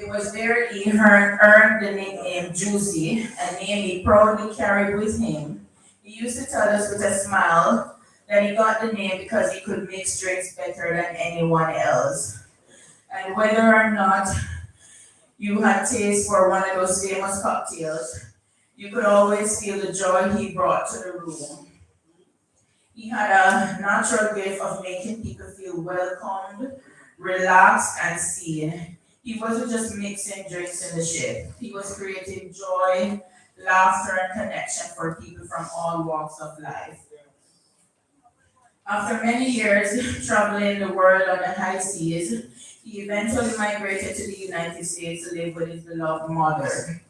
It was there he earned the nickname Juicy, a name he proudly carried with him. He used to tell us with a smile that he got the name because he could mix drinks better than anyone else. And whether or not you had taste for one of those famous cocktails, you could always feel the joy he brought to the room. He had a natural gift of making people feel welcomed, relaxed, and seen. He wasn't just mixing drinks in the ship. He was creating joy, laughter, and connection for people from all walks of life. After many years traveling the world on the high seas, he eventually migrated to the United States to live with his beloved mother.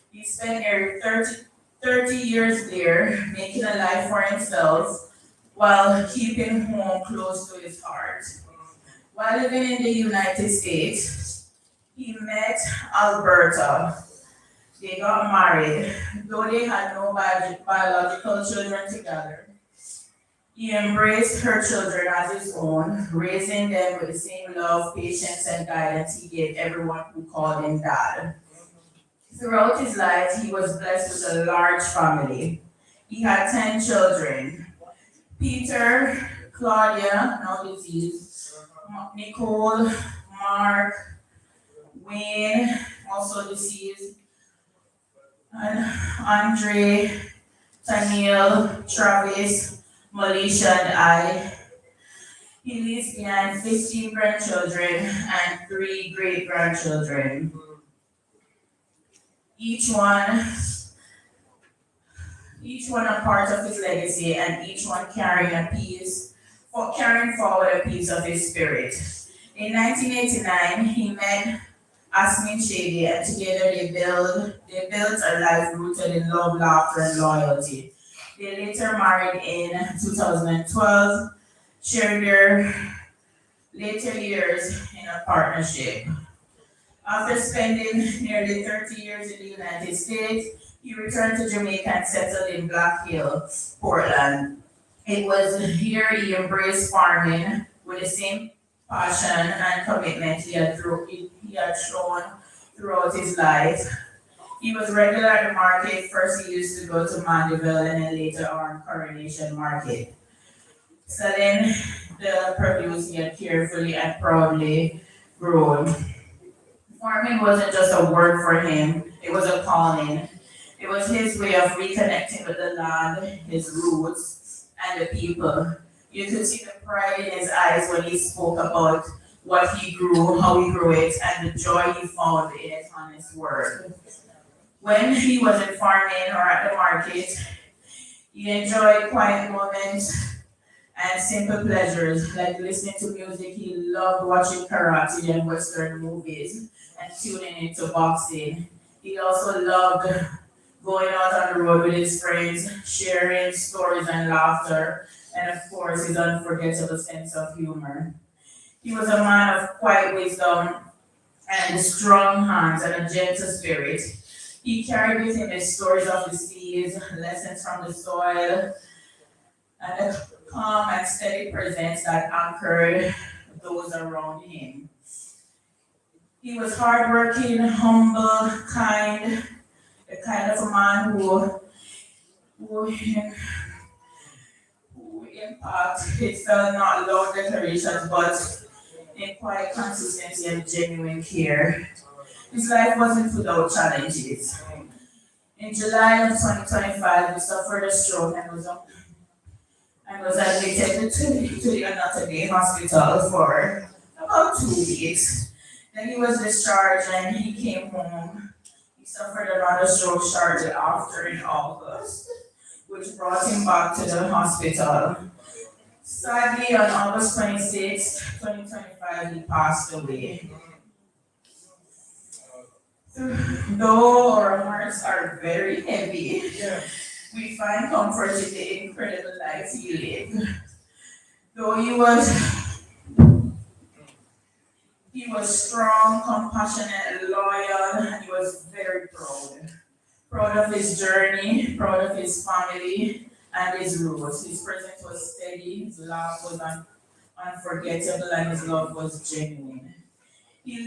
He spent nearly 30 years there, making a life for himself while keeping home close to his heart. While living in the United States, he met Alberta. They got married, though they had no biological children together. He embraced her children as his own, raising them with the same love, patience, and guidance he gave everyone who called him dad. Throughout his life, he was blessed with a large family. He had 10 children: Peter, Claudia, now deceased, Nicole, Mark, Wayne, also deceased, and Andre, Taniel, Travis, Malaysia, and I. He leaves behind 15 grandchildren and 3 great grandchildren, each one, each one a part of his legacy, and each one carrying forward a piece of his spirit. In 1989, he met Asmin Shady, and together they built a life rooted in love, laughter, and loyalty. They later married in 2012, sharing their later years in a partnership. After spending nearly 30 years in the United States, he returned to Jamaica and settled in Black Hill, Portland. It was here he embraced farming with the same passion and commitment he had shown throughout his life. He was regular at the market. First, he used to go to Mandeville and then later on Coronation Market, selling the produce he had carefully and proudly grown. Farming wasn't just a word for him, it was a calling. It was his way of reconnecting with the land, his roots, and the people. You could see the pride in his eyes when he spoke about what he grew, how he grew it, and the joy he found in his honest work. When he wasn't farming or at the market, he enjoyed quiet moments and simple pleasures like listening to music. He loved watching karate and Western movies and tuning into boxing. He also loved going out on the road with his friends, sharing stories and laughter, and of course, his unforgettable sense of humor. He was a man of quiet wisdom and strong hands and a gentle spirit. He carried with him his stories of the seas, lessons from the soil, and a calm and steady presence that anchored those around him. He was hardworking, humble, kind, the kind of a man who, who impact his not loud declarations, but in quiet consistency and genuine care. His life wasn't without challenges. In July of 2025, he suffered a stroke and was admitted to the Anatomy Hospital for about 2 weeks. Then he was discharged and he came home. He suffered another stroke shortly after in August, which brought him back to the hospital. Sadly, on August 26, 2025, he passed away. Though our hearts are very heavy, we find comfort in the incredible life he lived. Though he was strong, compassionate, loyal, and he was very proud. Proud of his journey, proud of his family and his roots. His presence was steady, his laugh was unforgettable, and his love was genuine. He